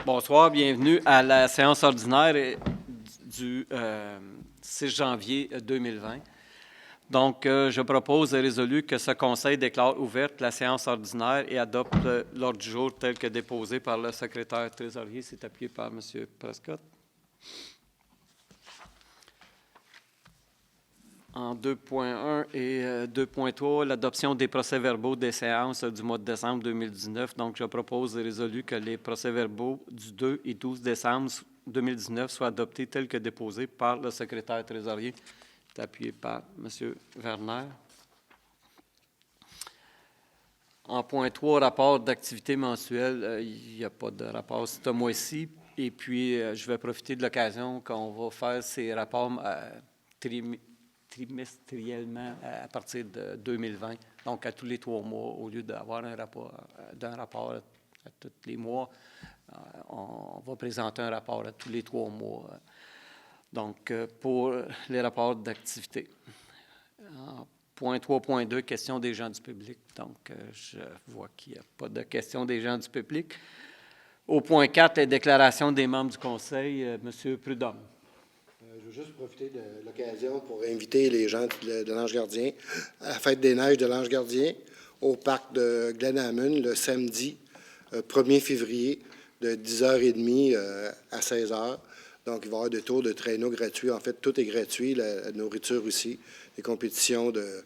Bonsoir, bienvenue à la séance ordinaire du 6 janvier 2020. Donc, je propose et résolu que ce Conseil déclare ouverte la séance ordinaire et adopte l'ordre du jour tel que déposé par le secrétaire trésorier. C'est appuyé par M. Prescott. En 2.1 et 2.3, l'adoption des procès-verbaux des séances du mois de décembre 2019. Donc, je propose et résolu que les procès-verbaux du 2 et 12 décembre 2019 soient adoptés tels que déposés par le secrétaire trésorier. C'est appuyé par M. Werner. En point 3, rapport d'activité mensuelle, il n'y a pas de rapport ce mois-ci. Et puis, je vais profiter de l'occasion qu'on va faire ces rapports trimestriellement à partir de 2020, donc à tous les 3 mois, au lieu d'avoir un rapport, d'un rapport à tous les mois, on va présenter un rapport à tous les 3 mois. Donc, pour les rapports d'activité. Point 3.2, questions des gens du public. Donc, je vois qu'il n'y a pas de questions des gens du public. Au point 4, les déclarations des membres du Conseil. M. Prudhomme. Je veux juste profiter de l'occasion pour inviter les gens de l'Ange Gardien à la Fête des Neiges de l'Ange Gardien au parc de Glenhammon le samedi 1er février de 10h30 à 16h. Donc, il va y avoir des tours de traîneau gratuits. En fait, tout est gratuit, la nourriture aussi, des compétitions de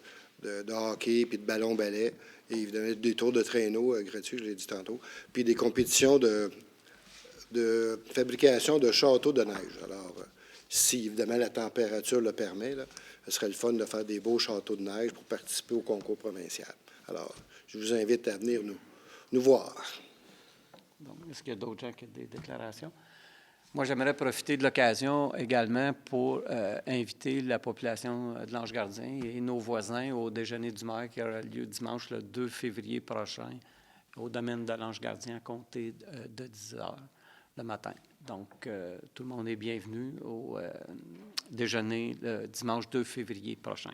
hockey puis de ballon-ballet. Et évidemment, des tours de traîneau gratuits, je l'ai dit tantôt. Puis des compétitions de fabrication de châteaux de neige. Alors, si évidemment la température le permet, là, ce serait le fun de faire des beaux châteaux de neige pour participer au concours provincial. Alors, je vous invite à venir nous voir. Donc, est-ce qu'il y a d'autres gens qui ont des déclarations? Moi, j'aimerais profiter de l'occasion également pour inviter la population de l'Ange Gardien et nos voisins au déjeuner du maire qui aura lieu dimanche le 2 février prochain au domaine de l'Ange Gardien à compter de 10h le matin. Donc, tout le monde est bienvenu au déjeuner le dimanche 2 février prochain.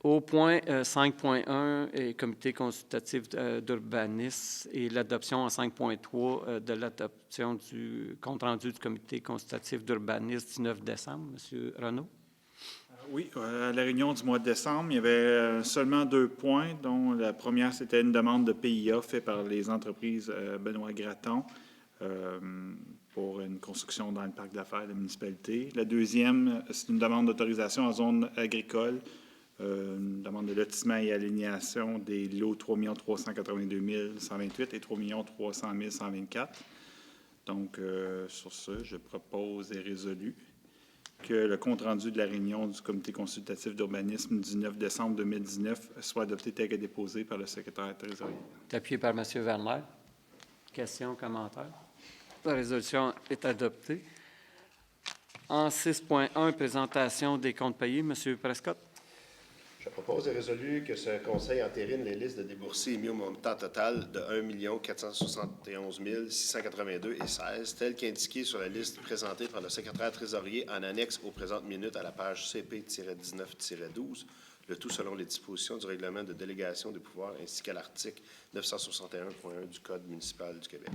Au point 5.1, et comité consultatif d'urbanisme et l'adoption en 5.3 de l'adoption du compte-rendu du comité consultatif d'urbanisme du 9 décembre. M. Renaud. Oui, à la réunion du mois de décembre, il y avait seulement 2 points, dont la première, c'était une demande de PIA faite par les entreprises Benoît Gratton pour une construction dans le parc d'affaires de la municipalité. La deuxième, c'est une demande d'autorisation en zone agricole, une demande de lotissement et aliénation des lots 3 382 128 et 3 300 124. Donc, sur ce, je propose et résolu que le compte-rendu de la réunion du comité consultatif d'urbanisme du 9 décembre 2019 soit adopté tel que déposé par le secrétaire trésorier. Appuyé par M. Werner. Questions, commentaires? La résolution est adoptée. En 6.1, présentation des comptes payés. M. Prescott. Je propose et résolu que ce Conseil entérine les listes de déboursés émis au montant total de 1 471 682 et 16, telles qu'indiquées sur la liste présentée par le secrétaire trésorier en annexe aux présentes minutes à la page CP-19-12, le tout selon les dispositions du règlement de délégation des pouvoirs ainsi qu'à l'article 961.1 du Code municipal du Québec.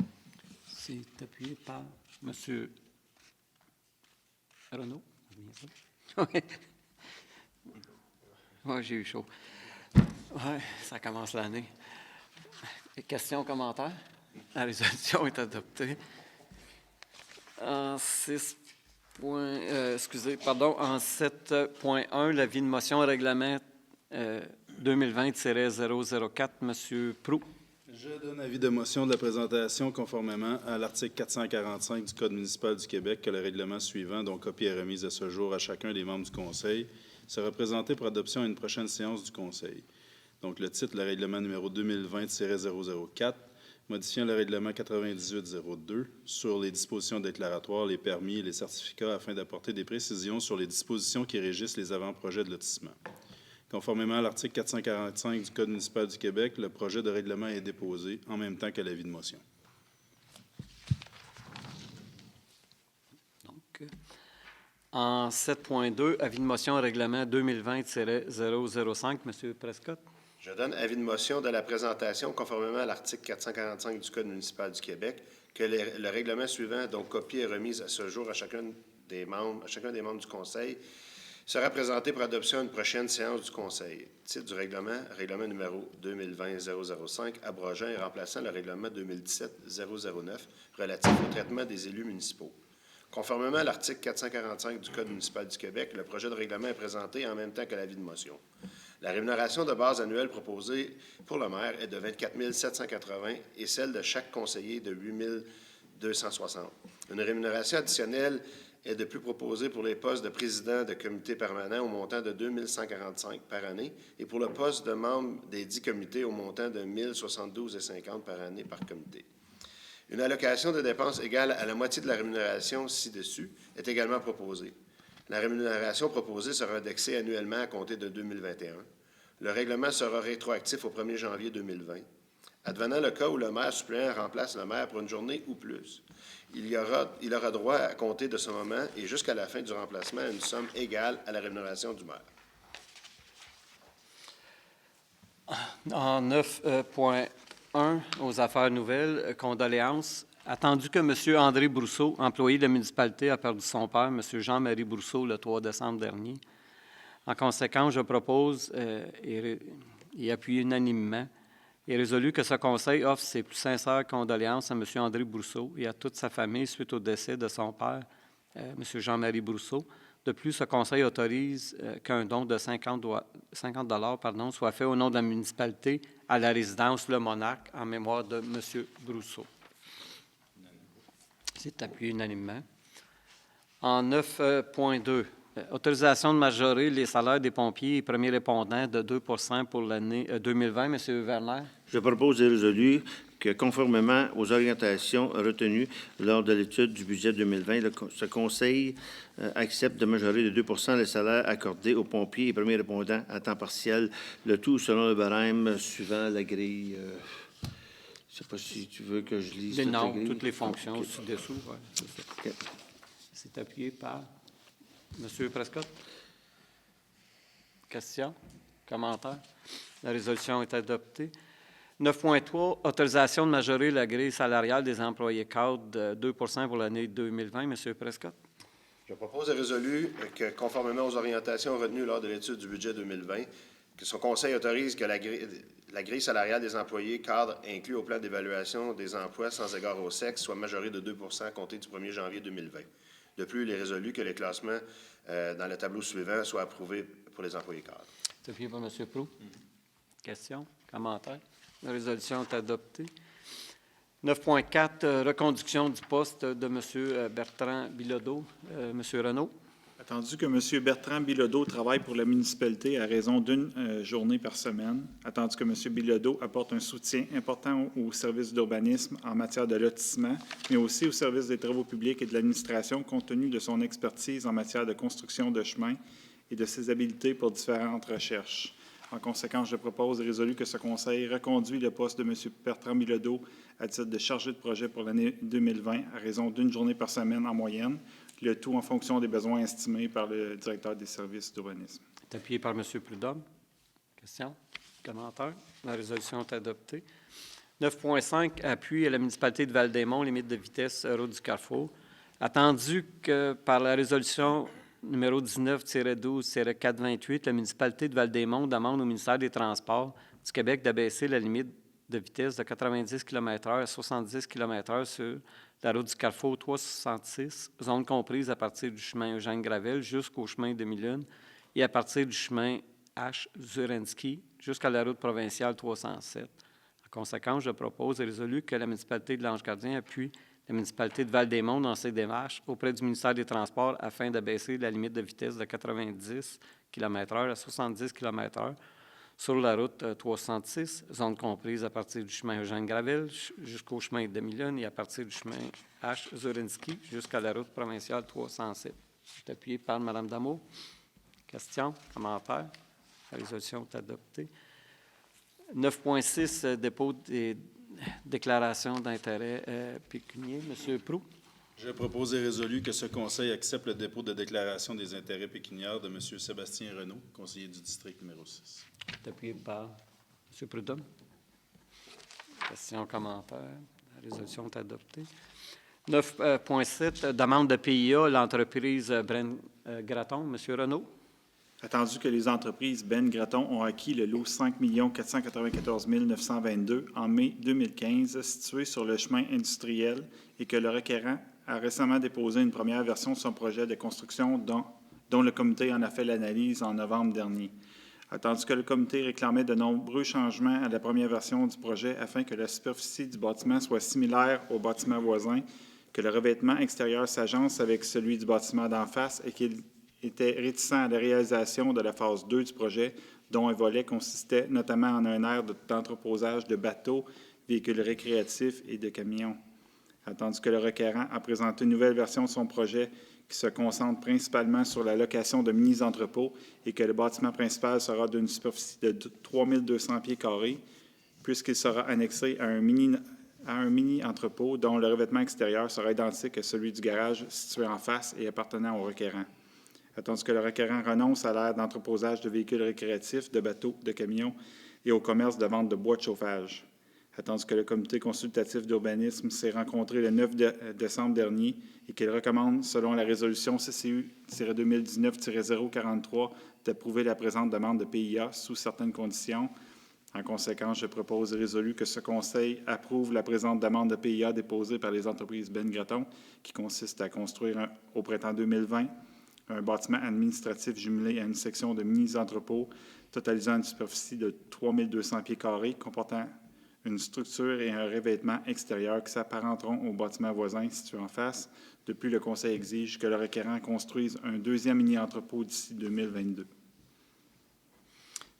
C'est appuyé par M. Renaud. Oui, j'ai eu chaud. Oui, ça commence l'année. Questions, commentaires? La résolution est adoptée. En 7.1, l'avis de motion au règlement 2020-004, M. Proulx. Je donne avis de motion de la présentation conformément à l'article 445 du Code municipal du Québec que le règlement suivant, dont copie est remise à ce jour à chacun des membres du Conseil, sera présenté pour adoption à une prochaine séance du Conseil. Donc, le titre, le règlement numéro 2020-004, modifiant le règlement 98-02 sur les dispositions déclaratoires, les permis et les certificats afin d'apporter des précisions sur les dispositions qui régissent les avant-projets de lotissement. Conformément à l'article 445 du Code municipal du Québec, le projet de règlement est déposé en même temps que l'avis de motion. Donc, en 7.2, avis de motion au règlement 2020-005, M. Prescott. Je donne avis de motion de la présentation conformément à l'article 445 du Code municipal du Québec que le règlement suivant, dont copie est remise à ce jour à chacun des membres du Conseil, sera présenté pour adoption à une prochaine séance du Conseil. Titre du règlement, règlement numéro 2020-005, abrogeant et remplaçant le règlement 2017-009 relatif au traitement des élus municipaux. Conformément à l'article 445 du Code municipal du Québec, le projet de règlement est présenté en même temps que l'avis de motion. La rémunération de base annuelle proposée pour le maire est de 24 780 et celle de chaque conseiller de 8 260. Une rémunération additionnelle est de plus proposée pour les postes de président de comité permanent au montant de 2 145 par année et pour le poste de membre des 10 comités au montant de 1 072,50 par année par comité. Une allocation de dépenses égale à la moitié de la rémunération ci-dessus est également proposée. La rémunération proposée sera indexée annuellement à compter de 2021. Le règlement sera rétroactif au 1er janvier 2020. Advenant le cas où le maire suppléant remplace le maire pour une journée ou plus, il aura droit à compter de ce moment et jusqu'à la fin du remplacement à une somme égale à la rémunération du maire. En 9.1 aux affaires nouvelles, condoléances. Attendu que M. André Brousseau, employé de la municipalité, a perdu son père, M. Jean-Marie Brousseau, le 3 décembre dernier. En conséquence, je propose et appuie unanimement et résolu que ce Conseil offre ses plus sincères condoléances à M. André Brousseau et à toute sa famille suite au décès de son père, M. Jean-Marie Brousseau. De plus, ce Conseil autorise qu'un don de 50 $ soit fait au nom de la municipalité à la résidence Le Monarque en mémoire de M. Brousseau. C'est appuyé unanimement. En 9.2, autorisation de majorer les salaires des pompiers et premiers répondants de 2 % pour l'année 2020. M. Werner. Je propose et résolu que, conformément aux orientations retenues lors de l'étude du budget 2020, ce Conseil accepte de majorer de 2 % les salaires accordés aux pompiers et premiers répondants à temps partiel, le tout selon le barème suivant la grille. Je ne sais pas si tu veux que je lise Non, grille. toutes les fonctions Okay. ci-dessous. Ouais, Okay. c'est appuyé par M. Prescott. Question? Commentaire? La résolution est adoptée. 9.3, autorisation de majorer la grille salariale des employés cadres de 2 % pour l'année 2020. M. Prescott. Je propose et résolu que, conformément aux orientations retenues lors de l'étude du budget 2020, que son Conseil autorise que la grille salariale des employés cadres inclus au plan d'évaluation des emplois sans égard au sexe soit majorée de 2 % compté du 1er janvier 2020. De plus, il est résolu que les classements dans le tableau suivant soient approuvés pour les employés cadres. C'est appuyé par M. Proulx. Question? Commentaire? La résolution est adoptée. 9.4, reconduction du poste de M. Bertrand Bilodeau. M. Renaud. Attendu que M. Bertrand Bilodeau travaille pour la municipalité à raison d'une journée par semaine, attendu que M. Bilodeau apporte un soutien important au service d'urbanisme en matière de lotissement, mais aussi au service des travaux publics et de l'administration, compte tenu de son expertise en matière de construction de chemins et de ses habiletés pour différentes recherches. En conséquence, je propose et résolu que ce Conseil reconduit le poste de M. Bertrand Bilodeau à titre de chargé de projet pour l'année 2020 à raison d'une journée par semaine en moyenne, le tout en fonction des besoins estimés par le directeur des services d'urbanisme. C'est appuyé par M. Prudhomme. Question? Commentaire? La résolution est adoptée. 9.5, appui à la municipalité de Val-des-Monts, limite de vitesse route du Carrefour. Attendu que par la résolution numéro 19-12-428, la municipalité de Val-des-Monts demande au ministère des Transports du Québec d'abaisser la limite de vitesse de 90 km/h à 70 km/h sur la route du Carrefour 366, zone comprise à partir du chemin Eugène-Gravel jusqu'au chemin Demi-Lune et à partir du chemin H. Zurensky jusqu'à la route provinciale 307. En conséquence, je propose et résolu que la municipalité de l'Ange-Gardien appuie la municipalité de Val-des-Monts dans ses démarches auprès du ministère des Transports afin d'abaisser la limite de vitesse de 90 km/h à 70 km/h sur la route 306, zone comprise à partir du chemin Eugène-Gravel jusqu'au chemin Demi-Lune et à partir du chemin H. Zurensky jusqu'à la route provinciale 307. C'est appuyé par Mme Damour. Question, commentaire. La résolution est adoptée. 9.6, dépôt des déclarations d'intérêt pécunier. M. Proulx. Je propose et résolu que ce Conseil accepte le dépôt de déclaration des intérêts pécuniaires de M. Sébastien Renaud, conseiller du district numéro 6. C'est appuyé par M. Prudhomme? Questions, commentaires? La résolution est adoptée. 9.7, demande de PIA, l'entreprise Ben Gratton. M. Renaud? Attendu que les entreprises Ben Gratton ont acquis le lot 5 494 922 en mai 2015, situé sur le chemin industriel, et que le requérant a récemment déposé une première version de son projet de construction dont le comité en a fait l'analyse en novembre dernier. Attendu que le comité réclamait de nombreux changements à la première version du projet afin que la superficie du bâtiment soit similaire au bâtiment voisin, que le revêtement extérieur s'agence avec celui du bâtiment d'en face et qu'il était réticent à la réalisation de la phase 2 du projet, dont un volet consistait notamment en un aire d'entreposage de bateaux, véhicules récréatifs et de camions. Attendu que le requérant a présenté une nouvelle version de son projet qui se concentre principalement sur la location de mini-entrepôts et que le bâtiment principal sera d'une superficie de 3 200 pieds carrés, puisqu'il sera annexé à un mini-entrepôt dont le revêtement extérieur sera identique à celui du garage situé en face et appartenant au requérant. Attendu que le requérant renonce à l'aire d'entreposage de véhicules récréatifs, de bateaux, de camions et au commerce de vente de bois de chauffage. Attendu que le comité consultatif d'urbanisme s'est rencontré le 9 décembre dernier et qu'il recommande, selon la résolution CCU-2019-043, d'approuver la présente demande de PIA sous certaines conditions. En conséquence, je propose et résolu que ce Conseil approuve la présente demande de PIA déposée par les entreprises Ben Gratton, qui consiste à construire au printemps 2020 un bâtiment administratif jumelé à une section de mini-entrepôts totalisant une superficie de 3 200 pieds carrés, comportant une structure et un revêtement extérieur qui s'apparenteront au bâtiment voisin situé en face. Depuis, le Conseil exige que le requérant construise un deuxième mini-entrepôt d'ici 2022.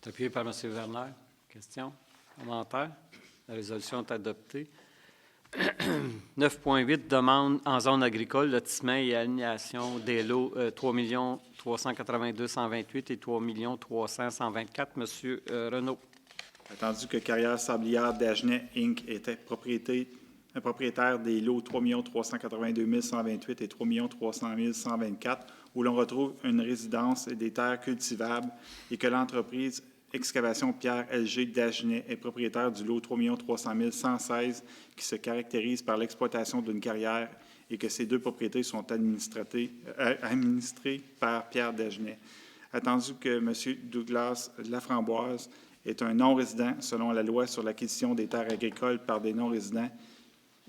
Appuyé par M. Werner. Questions? Commentaires? La résolution est adoptée. 9.8, demande en zone agricole, lotissement et alignation des lots 3 382 128 et 3 300 124. M. Renaud. Attendu que Carrière Sablière d'Agenais, Inc. était propriétaire des lots 3 382 128 et 3 300 124, où l'on retrouve une résidence et des terres cultivables, et que l'entreprise Excavation Pierre LG d'Agenais est propriétaire du lot 3 300 116, qui se caractérise par l'exploitation d'une carrière, et que ces deux propriétés sont administrées par Pierre d'Agenais. Attendu que M. Douglas Laframboise est un non-résident selon la loi sur l'acquisition des terres agricoles par des non-résidents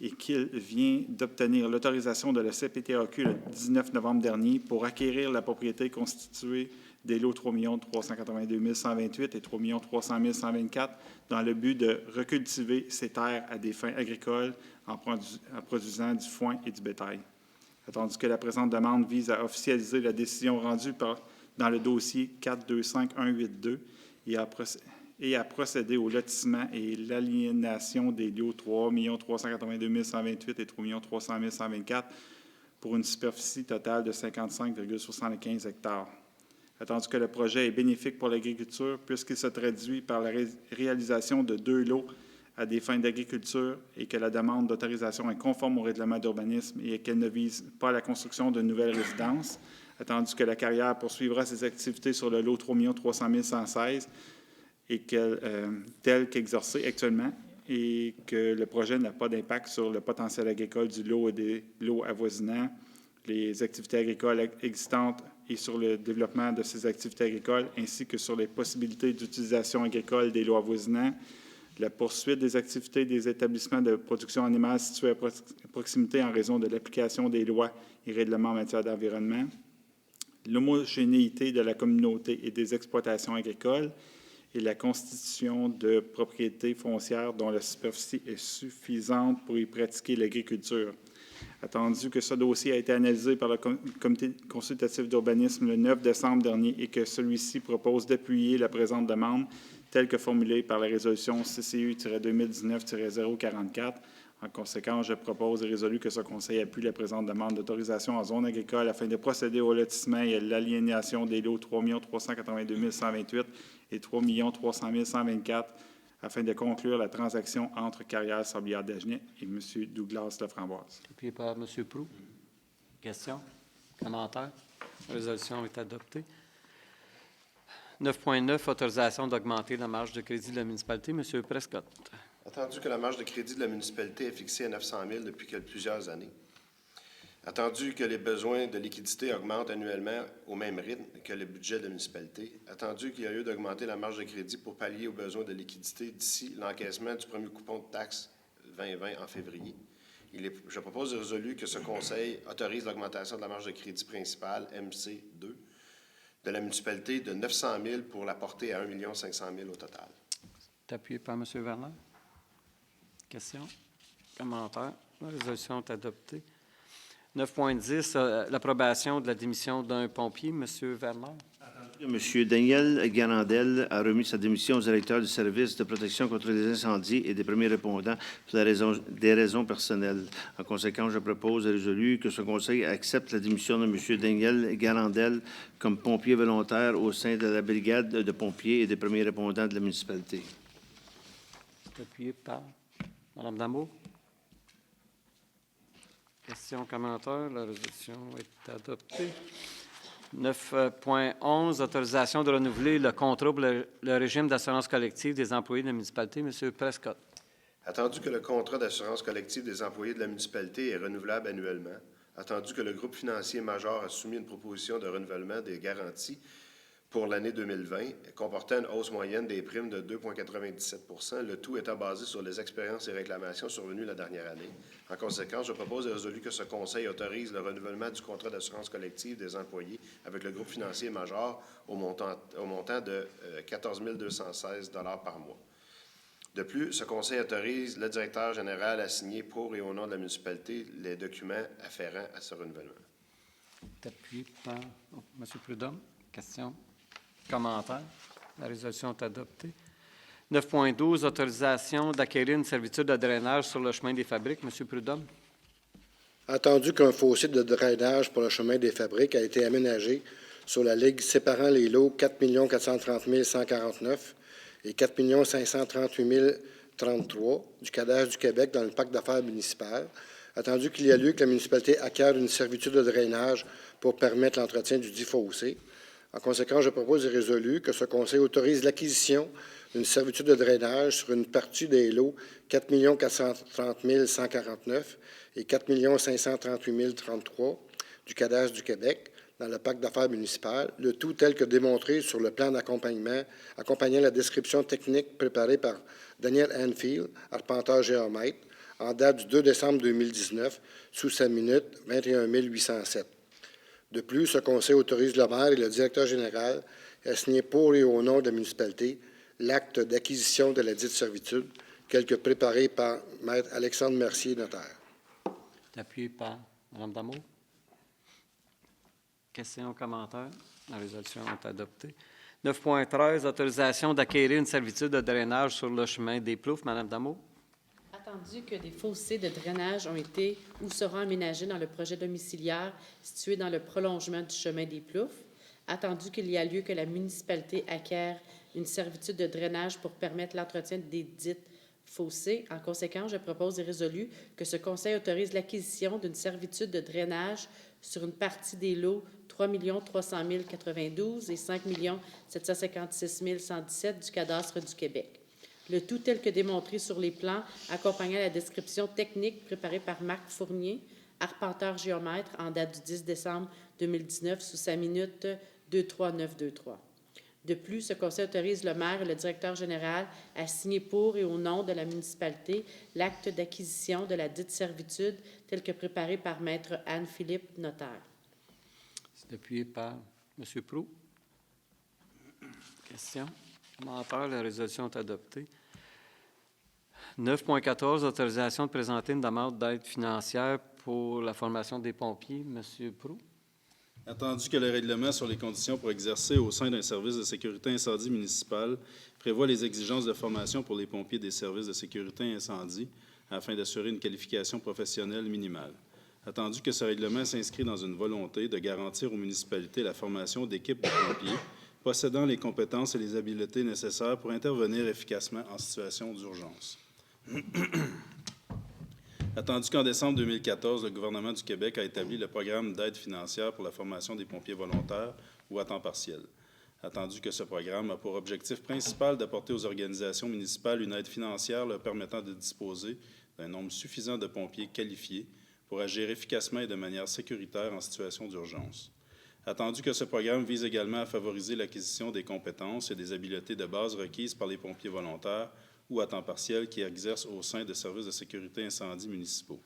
et qu'il vient d'obtenir l'autorisation de la CPTAQ le 19 novembre dernier pour acquérir la propriété constituée des lots 3 382 128 et 3 300 124 dans le but de recultiver ces terres à des fins agricoles en produisant du foin et du bétail. Attendu que la présente demande vise à officialiser la décision rendue dans le dossier 425182 et à procéder au lotissement et l'aliénation des lots 3 382 128 et 3 300 124 pour une superficie totale de 55,75 hectares. Attendu que le projet est bénéfique pour l'agriculture puisqu'il se traduit par la réalisation de 2 lots à des fins d'agriculture et que la demande d'autorisation est conforme au règlement d'urbanisme et qu'elle ne vise pas la construction de nouvelles résidences. Attendu que la carrière poursuivra ses activités sur le lot 3 300 116 et tel qu'exercé actuellement, et que le projet n'a pas d'impact sur le potentiel agricole du lot et des lots avoisinants, les activités agricoles existantes et sur le développement de ces activités agricoles, ainsi que sur les possibilités d'utilisation agricole des lots avoisinants, la poursuite des activités des établissements de production animale situés à proximité en raison de l'application des lois et règlements en matière d'environnement, l'homogénéité de la communauté et des exploitations agricoles, et la constitution de propriétés foncières dont la superficie est suffisante pour y pratiquer l'agriculture. Attendu que ce dossier a été analysé par le comité consultatif d'urbanisme le 9 décembre dernier et que celui-ci propose d'appuyer la présente demande telle que formulée par la résolution CCU-2019-044. En conséquence, je propose et résolu que ce Conseil appuie la présente demande d'autorisation en zone agricole afin de procéder au lotissement et à l'aliénation des lots 3 382 128 et 3 300 124 afin de conclure la transaction entre Carrière Sablière d'Agenais et M. Douglas Laframboise. Appuyé par M. Proulx. Questions? Commentaires? La résolution est adoptée. 9.9, autorisation d'augmenter la marge de crédit de la municipalité. Monsieur Prescott. Attendu que la marge de crédit de la municipalité est fixée à 900 000 depuis plusieurs années. Attendu que les besoins de liquidité augmentent annuellement au même rythme que le budget de la municipalité. Attendu qu'il y a lieu d'augmenter la marge de crédit pour pallier aux besoins de liquidité d'ici l'encaissement du premier coupon de taxe 2020 en février. Je propose de résolu que ce Conseil autorise l'augmentation de la marge de crédit principale, MC2, de la municipalité de 900 000 pour la porter à 1 500 000 au total. C'est appuyé par M. Werner. Questions? Commentaires? La résolution est adoptée. 9.10, l'approbation de la démission d'un pompier. M. Werner. M. Daniel Garandel a remis sa démission au directeur du service de protection contre les incendies et des premiers répondants pour des raisons personnelles. En conséquence, je propose et résolu que ce Conseil accepte la démission de M. Daniel Garandel comme pompier volontaire au sein de la brigade de pompiers et des premiers répondants de la municipalité. C'est appuyé par Mme Dameau. Questions, commentaires? La résolution est adoptée. 9.11, autorisation de renouveler le contrat pour le régime d'assurance collective des employés de la municipalité. M. Prescott. Attendu que le contrat d'assurance collective des employés de la municipalité est renouvelable annuellement, attendu que le groupe financier Major a soumis une proposition de renouvellement des garanties pour l'année 2020, comportant une hausse moyenne des primes de 2,97 %, le tout étant basé sur les expériences et réclamations survenues la dernière année. En conséquence, je propose et résolu que ce Conseil autorise le renouvellement du contrat d'assurance collective des employés avec le groupe financier Major au montant de 14 216 $ par mois. De plus, ce Conseil autorise le directeur général à signer pour et au nom de la municipalité les documents afférents à ce renouvellement. C'est appuyé par M. Prudhomme. Questions? Commentaires? La résolution est adoptée. 9.12, autorisation d'acquérir une servitude de drainage sur le chemin des Fabriques. M. Prudhomme. Attendu qu'un fossé de drainage pour le chemin des Fabriques a été aménagé sur la ligue séparant les lots 4 430 149 et 4 538 033 du cadastre du Québec dans le parc d'affaires municipal, attendu qu'il y a lieu que la municipalité acquiert une servitude de drainage pour permettre l'entretien du dit fossé. En conséquence, je propose et résolu que ce Conseil autorise l'acquisition d'une servitude de drainage sur une partie des lots 4 430 149 et 4 538 033 du cadastre du Québec dans le parc d'affaires municipal, le tout tel que démontré sur le plan d'accompagnement accompagnant la description technique préparée par Daniel Anfield, arpenteur géomètre, en date du 2 décembre 2019, sous sa minute 21 807. De plus, ce Conseil autorise le maire et le directeur général à signer pour et au nom de la municipalité l'acte d'acquisition de la dite servitude, tel que préparé par Maître Alexandre Mercier, notaire. Appuyé par Mme Dameau. Questions, commentaires? La résolution est adoptée. 9.13, autorisation d'acquérir une servitude de drainage sur le chemin des Ploufs. Mme Dameau. Attendu que des fossés de drainage ont été ou seront aménagés dans le projet domiciliaire situé dans le prolongement du chemin des Ploufs, attendu qu'il y a lieu que la municipalité acquiert une servitude de drainage pour permettre l'entretien des dites fossés. En conséquence, je propose et résolu que ce Conseil autorise l'acquisition d'une servitude de drainage sur une partie des lots 3 300 092 et 5 756 117 du cadastre du Québec. Le tout tel que démontré sur les plans accompagnant la description technique préparée par Marc Fournier, arpenteur géomètre, en date du 10 décembre 2019, sous sa minute 23923. De plus, ce Conseil autorise le maire et le directeur général à signer pour et au nom de la municipalité l'acte d'acquisition de la dite servitude tel que préparé par Maître Anne-Philippe, notaire. C'est appuyé par M. Proulx. Question? Commentaire? La résolution est adoptée. 9.14, autorisation de présenter une demande d'aide financière pour la formation des pompiers. M. Proulx. Attendu que le règlement sur les conditions pour exercer au sein d'un service de sécurité incendie municipal prévoit les exigences de formation pour les pompiers des services de sécurité incendie afin d'assurer une qualification professionnelle minimale. Attendu que ce règlement s'inscrit dans une volonté de garantir aux municipalités la formation d'équipes de pompiers possédant les compétences et les habiletés nécessaires pour intervenir efficacement en situation d'urgence. Attendu qu'en décembre 2014, le gouvernement du Québec a établi le programme d'aide financière pour la formation des pompiers volontaires ou à temps partiel. Attendu que ce programme a pour objectif principal d'apporter aux organisations municipales une aide financière leur permettant de disposer d'un nombre suffisant de pompiers qualifiés pour agir efficacement et de manière sécuritaire en situation d'urgence. Attendu que ce programme vise également à favoriser l'acquisition des compétences et des habiletés de base requises par les pompiers volontaires ou à temps partiel qui exercent au sein de services de sécurité incendie municipaux.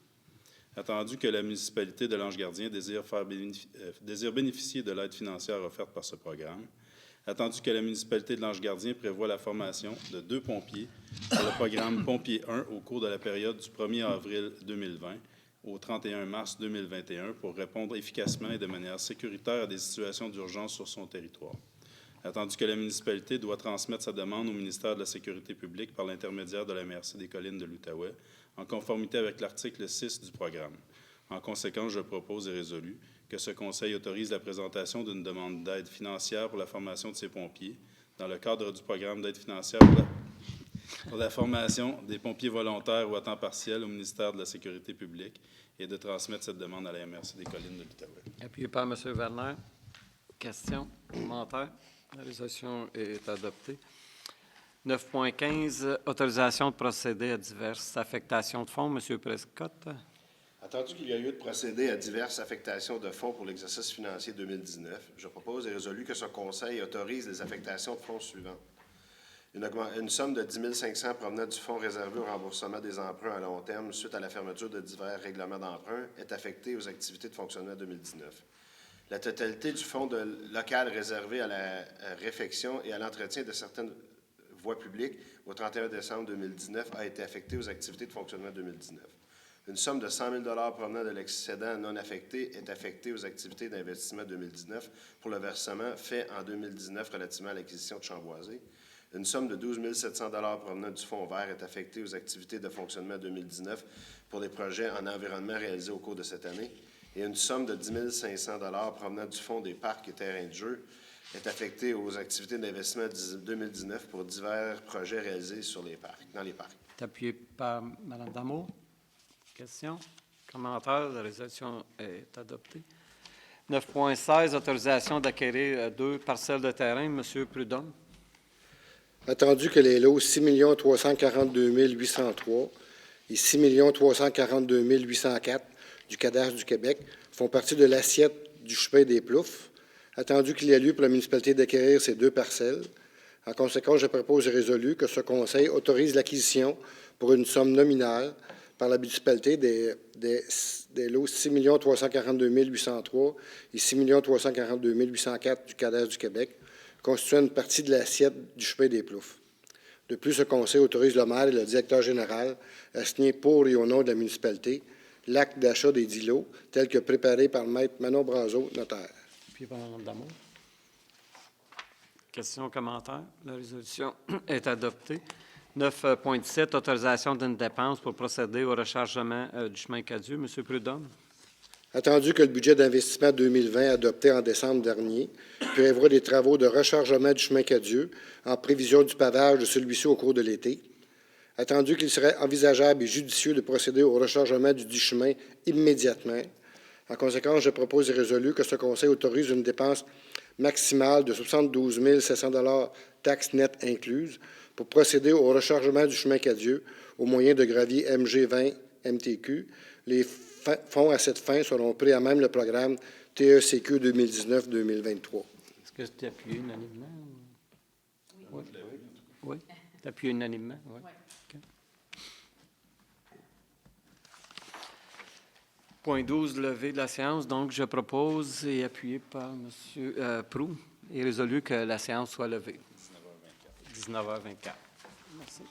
Attendu que la municipalité de l'Ange-Gardien désire bénéficier de l'aide financière offerte par ce programme. Attendu que la municipalité de l'Ange-Gardien prévoit la formation de 2 pompiers pour le programme Pompier 1 au cours de la période du 1er avril 2020 au 31 mars 2021 pour répondre efficacement et de manière sécuritaire à des situations d'urgence sur son territoire. Attendu que la municipalité doit transmettre sa demande au ministère de la Sécurité publique par l'intermédiaire de la MRC des Collines de l'Outaouais, en conformité avec l'article 6 du programme. En conséquence, je propose et résolu que ce Conseil autorise la présentation d'une demande d'aide financière pour la formation de ces pompiers dans le cadre du programme d'aide financière pour la formation des pompiers volontaires ou à temps partiel au ministère de la Sécurité publique et de transmettre cette demande à la MRC des Collines de l'Outaouais. Appuyé par M. Werner. Question, commentaire. La résolution est adoptée. 9.15, autorisation de procéder à diverses affectations de fonds. M. Prescott. Attendu qu'il y a lieu de procéder à diverses affectations de fonds pour l'exercice financier 2019, je propose et résolu que ce Conseil autorise les affectations de fonds suivantes. Une somme de 10 500 provenant du fonds réservé au remboursement des emprunts à long terme suite à la fermeture de divers règlements d'emprunt est affectée aux activités de fonctionnement 2019. La totalité du fonds local réservé à la réfection et à l'entretien de certaines voies publiques au 31 décembre 2019 a été affectée aux activités de fonctionnement 2019. Une somme de 100 000 provenant de l'excédent non affecté est affectée aux activités d'investissement 2019 pour le versement fait en 2019 relativement à l'acquisition de Chamboisé. Une somme de 12 700 provenant du Fonds vert est affectée aux activités de fonctionnement 2019 pour les projets en environnement réalisés au cours de cette année. Et une somme de 10 500 provenant du Fonds des parcs et terrains de jeu est affectée aux activités d'investissement 2019 pour divers projets réalisés dans les parcs. C'est appuyé par Mme Damour. Question, commentaire. La résolution est adoptée. 9.16, autorisation d'acquérir 2 parcelles de terrain. M. Prudhomme. Attendu que les lots 6 342 803 et 6 342 804 du cadastre du Québec font partie de l'assiette du chemin des Ploufs, attendu qu'il y a lieu pour la municipalité d'acquérir ces 2 parcelles. En conséquence, je propose et résolu que ce Conseil autorise l'acquisition pour une somme nominale par la municipalité des lots 6 342 803 et 6 342 804 du cadastre du Québec, constituant une partie de l'assiette du chemin des Ploufs. De plus, ce Conseil autorise le maire et le directeur général à signer pour et au nom de la municipalité l'acte d'achat des 10 lots, tel que préparé par Maître Manon Brazeau, notaire. Puis par Mme Damour. Question, commentaire. La résolution est adoptée. 9.17, autorisation d'une dépense pour procéder au rechargement du chemin Cadieux. M. Prudhomme. Attendu que le budget d'investissement 2020 adopté en décembre dernier prévoit des travaux de rechargement du chemin Cadieux en prévision du pavage de celui-ci au cours de l'été. Attendu qu'il serait envisageable et judicieux de procéder au rechargement du chemin immédiatement. En conséquence, je propose et résolu que ce Conseil autorise une dépense maximale de 72 700 taxes nettes incluses pour procéder au rechargement du chemin Cadieux au moyen de gravier MG20 MTQ. Les fonds à cette fin seront pris à même le programme TECQ 2019-2023. Est-ce que c'est appuyé unanimement? Oui. Oui. C'est appuyé unanimement? Oui. Okay. Point 12, levé de la séance. Donc, je propose, et appuyé par M. Proulx, et résolu que la séance soit levée. 19h24. Merci.